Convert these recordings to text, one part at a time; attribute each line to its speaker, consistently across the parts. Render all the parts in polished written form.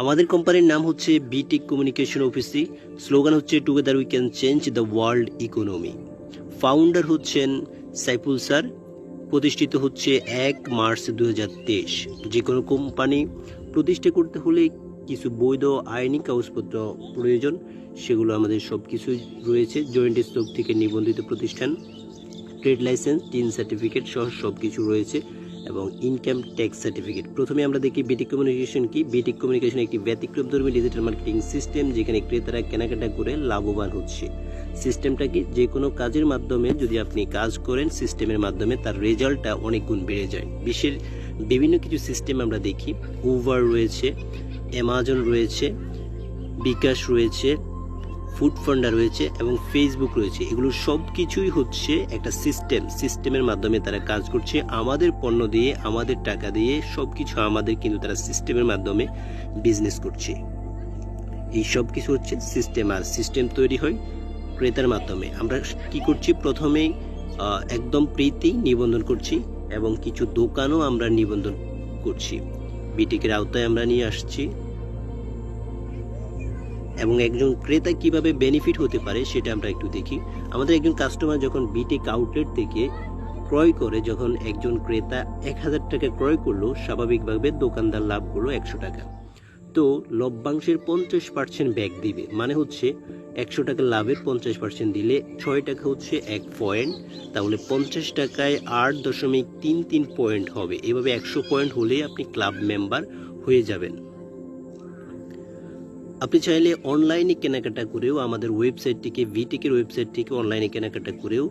Speaker 1: আমাদের কোম্পানির নাম হচ্ছে বিটেক কমিউনিকেশন অফিসি। স্লোগান হচ্ছে together we can change the world economy. Founder হচ্ছেন সাইফুল স্যার। প্রতিষ্ঠিত হচ্ছে 1 মার্চ 2023। যে কোনো কোম্পানি প্রতিষ্ঠা করতে হলে কিছু বৈধ আইনি কাগজপত্র প্রয়োজন, সেগুলো আমাদের সব কিছুই রয়েছে। জয়েন্ট স্টক থেকে নিবন্ধিত প্রতিষ্ঠান, ট্রেড লাইসেন্স, টিন সার্টিফিকেট সহ সব কিছু রয়েছে এবং ইনকাম ট্যাক্স সার্টিফিকেট। প্রথমে আমরা দেখি বিটেক কমিউনিকেশন কি। বিটেক কমিউনিকেশন একটি ব্যতিক্রমধর্মী ডিজিটাল মার্কেটিং সিস্টেম, যেখানে ক্রেতারা কেনাকাটা করে লাভবান হচ্ছে। সিস্টেমটা কি? যে কোনো কাজের মাধ্যমে যদি আপনি কাজ করেন সিস্টেমের মাধ্যমে, তার রেজাল্টটা অনেক গুণ বেড়ে যায়। বিশ্বের বিভিন্ন কিছু সিস্টেম আমরা দেখি, উবার রয়েছে, অ্যামাজন রয়েছে, বিকাশ রয়েছে, ফুড ফান্ডা রয়েছে এবং ফেসবুক রয়েছে। এগুলো সব কিছুই হচ্ছে একটা সিস্টেমের মাধ্যমে তারা কাজ করছে। আমাদের পণ্য দিয়ে, আমাদের টাকা দিয়ে সব কিছু আমাদের, কিন্তু তারা সিস্টেমের মাধ্যমে বিজনেস করছে। এই সব কিছু হচ্ছে সিস্টেম, আর সিস্টেম তৈরি হয় ক্রেতার মাধ্যমে। আমরা কি করছি? প্রথমেই একদম প্রীতি নিবন্ধন করছি এবং কিছু দোকানও আমরা নিবন্ধন করছি, বিটেকের আওতায় আমরা নিয়ে আসছি। এবং একজন ক্রেতা কিভাবে বেনিফিট হতে পারে সেটা আমরা একটু দেখি। আমাদের একজন কাস্টমার যখন বিটেক আউটলেট থেকে ক্রয় করে, যখন একজন ক্রেতা 1000 টাকা ক্রয় করলো, স্বাভাবিকভাবে দোকানদার লাভ করলো 100 টাকা। তো লভ্যাংশের 50% ব্যাক দিবে, মানে হচ্ছে 100 টাকা লাভের 50% দিলে 6 টাকা হচ্ছে 1 পয়েন্ট। তাহলে 50 টাকায় 8.33 পয়েন্ট হবে। এভাবে 100 পয়েন্ট হলেই আপনি ক্লাব মেম্বার হয়ে যাবেন। আপনি চাইলে অনলাইনে কেনাকাটা করেও, আমাদের ওয়েবসাইট থেকে, বিটেকের ওয়েবসাইট থেকে অনলাইনে কেনাকাটা করেও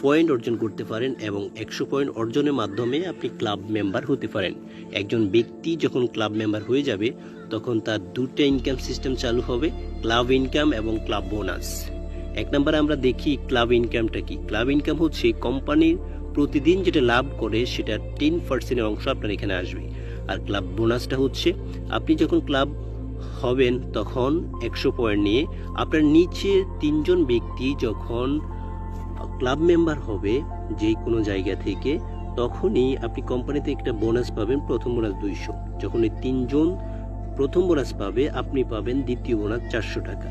Speaker 1: পয়েন্ট অর্জন করতে পারেন এবং 100 পয়েন্ট অর্জনের মাধ্যমে আপনি ক্লাব মেম্বার হতে পারেন। একজন ব্যক্তি যখন ক্লাব মেম্বার হয়ে যাবে, তখন তার দুটো ইনকাম সিস্টেম চালু হবে, ক্লাব ইনকাম এবং ক্লাব বোনাস। 1 নম্বরে আমরা দেখি ক্লাব ইনকামটা কি। ক্লাব ইনকাম হচ্ছে কোম্পানির প্রতিদিন যেটা লাভ করে সেটা 10% অংশ আপনার এখানে আসবে। আর ক্লাব বোনাসটা হচ্ছে আপনি যখন ক্লাব হবেন তখন 100 পয়েন্ট নিয়ে আপনার নিচে 3 জন ব্যক্তি যখন ক্লাব মেম্বার হবে যে কোনো জায়গা থেকে, তখনই আপনি কোম্পানিতে একটা বোনাস পাবেন। প্রথম বোনাস 200। যখন এই 3 জন প্রথম বোনাস পাবে, আপনি পাবেন দ্বিতীয় বোনাস 400 টাকা।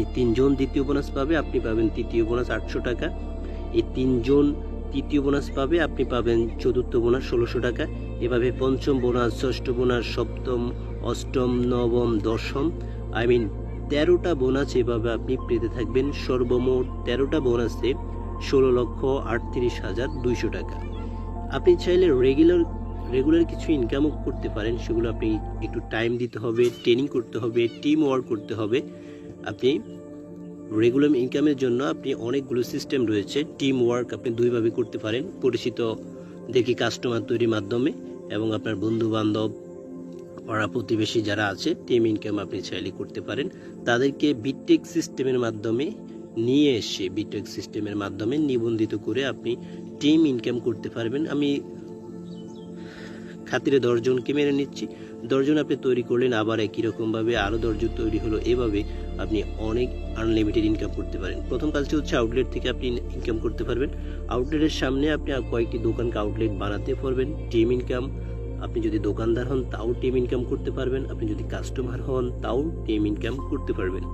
Speaker 1: এই 3 জন দ্বিতীয় বোনাস পাবে, আপনি পাবেন তৃতীয় বোনাস 800 টাকা। এই 3 জন তৃতীয় বোনাস পাবে, আপনি পাবেন চতুর্থ বোনাস 1600 টাকা। এভাবে পঞ্চম বোনাস, ষষ্ঠ বোনাস, সপ্তম, অষ্টম, নবম, দশম, 13টা বোনাস এভাবে আপনি পেতে থাকবেন। সর্বমোট 13টা বোনাসে 16,38,200 টাকা। আপনি চাইলে রেগুলার কিছু ইনকামও করতে পারেন, সেগুলো আপনি একটু টাইম দিতে হবে, ট্রেনিং করতে হবে, টিম ওয়ার্ক করতে হবে। আপনি রেগুলার ইনকামের জন্য আপনি অনেকগুলো সিস্টেম রয়েছে। টিম ওয়ার্ক আপনি দুইভাবে করতে পারেন, পরিচিত দেখি কাস্টমার তৈরির মাধ্যমে এবং আপনার বন্ধু বান্ধব, পাড়া প্রতিবেশী যারা আছে, টিম ইনকাম আপনি চাইলে করতে পারেন। তাদেরকে বিটেক সিস্টেমের মাধ্যমে নিয়ে এসে, বিটেক সিস্টেমের মাধ্যমে নিবন্ধিত করে আপনি টিম ইনকাম করতে পারবেন। আমি খাতিরে 10 জনকে মেনে নিচ্ছি। 10 জন আপনি তৈরি করলেন, আবার একই রকমভাবে আরও 10 জন তৈরি হলো। এভাবে আপনি অনেক আনলিমিটেড ইনকাম করতে পারেন। প্রথম কাজটি হচ্ছে আউটলেট থেকে আপনি ইনকাম করতে পারবেন। আউটলেটের সামনে আপনি কয়েকটি দোকানকে আউটলেট বানাতে পারবেন। টিম ইনকাম, আপনি যদি দোকানদার হন তাও টিম ইনকাম করতে পারবেন, আপনি যদি কাস্টমার হন তাও টিম ইনকাম করতে পারবেন।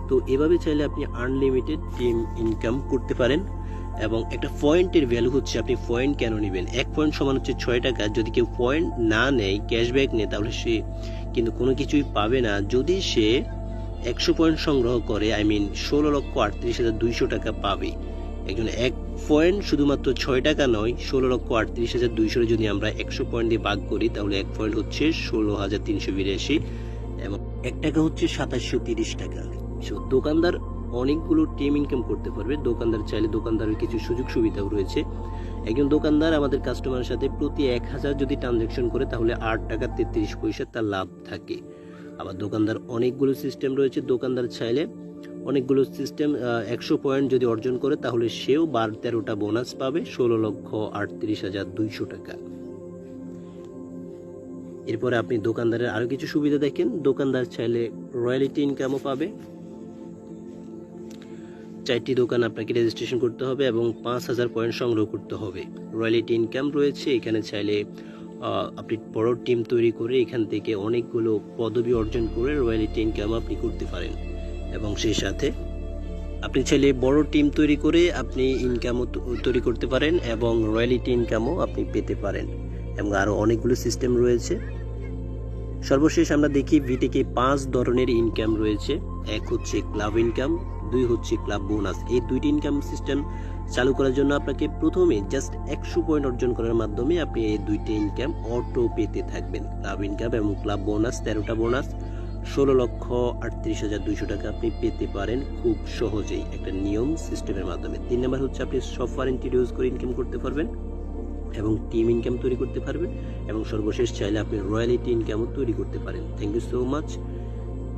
Speaker 1: তো এভাবে চাইলে আপনি আনলিমিটেড টিম ইনকাম করতে পারেন। এবং একটা পয়েন্টের ভ্যালু হচ্ছে, আপনি পয়েন্ট কেন নেবেন? 1 পয়েন্ট সমান হচ্ছে 6 টাকা। যদি কেউ পয়েন্ট না নেয়, ক্যাশব্যাক নেয়, তাহলে সে কিন্তু কোনো কিছুই পাবে না। যদি সে 100 পয়েন্ট সংগ্রহ করে, 16,38,200 টাকা পাবে। একজন 1 পয়েন্ট শুধুমাত্র 6 টাকা নয়, 16,38,200 যদি আমরা 100 পয়েন্ট দিয়ে ভাগ করি, তাহলে 1 পয়েন্ট হচ্ছে 16,382 এবং 1 টাকা হচ্ছে 2730 টাকা। দোকানদার অনেকগুলো টিম ইনকাম করতে পারবে। দোকানদার চাইলে, দোকানদারের কিছু সুযোগ সুবিধাও রয়েছে। একজন দোকানদার আমাদের কাস্টমারের সাথে প্রতি 1000 যদি ট্রানজাকশন করে, তাহলে 8 টাকা 33 পয়সা তার লাভ থাকে। আবার দোকানদার অনেকগুলো সিস্টেম রয়েছে। দোকানদার চাইলে অনেকগুলো সিস্টেম 100 পয়েন্ট যদি অর্জন করে, তাহলে সেও 13টা বোনাস পাবে, 16,38,200 টাকা। এরপরে আপনি দোকানদারের আরো কিছু সুবিধা দেখেন। দোকানদার চাইলে রয়্যালিটি ইনকামও পাবে। 4টি দোকান আপনাকে রেজিস্ট্রেশন করতে হবে এবং 5000 পয়েন্ট সংগ্রহ করতে হবে। রয়্যালিটি ইনকাম রয়েছে, এখানে চাইলে আপনি বড় টিম তৈরি করে এখান থেকে অনেকগুলো পদবি অর্জন করে রয়্যালিটি ইনকাম আপনি করতে পারেন। এবং সেই সাথে আপনি চাইলে বড় টিম তৈরি করে আপনি ইনকামও তৈরি করতে পারেন এবং রয়্যালিটি ইনকামও আপনি পেতে পারেন, এবং আরও অনেকগুলো সিস্টেম রয়েছে। সর্বশেষ আমরা দেখি ভিটেকে 5 ধরনের ইনকাম রয়েছে। এক হচ্ছে ক্লাব ইনকাম, 2 হচ্ছে ক্লাব বোনাস। এই দুইটি ইনকাম সিস্টেম চালু করার জন্য আপনাকে প্রথমে জাস্ট 100 পয়েন্ট অর্জন করার মাধ্যমে আপনি এই দুইটি ইনকাম অটো পেতে থাকবেন। ক্লাব ইনকাম এবং ক্লাব বোনাস, 13টা বোনাস 16,38,200 টাকা আপনি পেতে পারেন খুব সহজেই একটা নিয়ম সিস্টেমের মাধ্যমে। 3 নাম্বার হচ্ছে আপনি সফটওয়্যার ইন্ট্রোডিউস করে ইনকাম করতে পারবেন এবং টিম ইনকাম তৈরি করতে পারবেন, এবং সর্বশেষ চাইলে আপনি রয়্যালিটি ইনকামও তৈরি করতে পারেন। Thank you so much.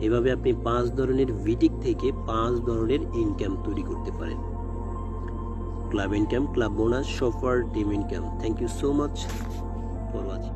Speaker 1: এভাবে আপনি 5 ধরনের ভিটিক থেকে 5 ধরনের ইনকাম তৈরি করতে পারেন: club income, club bonus, software, team income. Thank you so much for watching.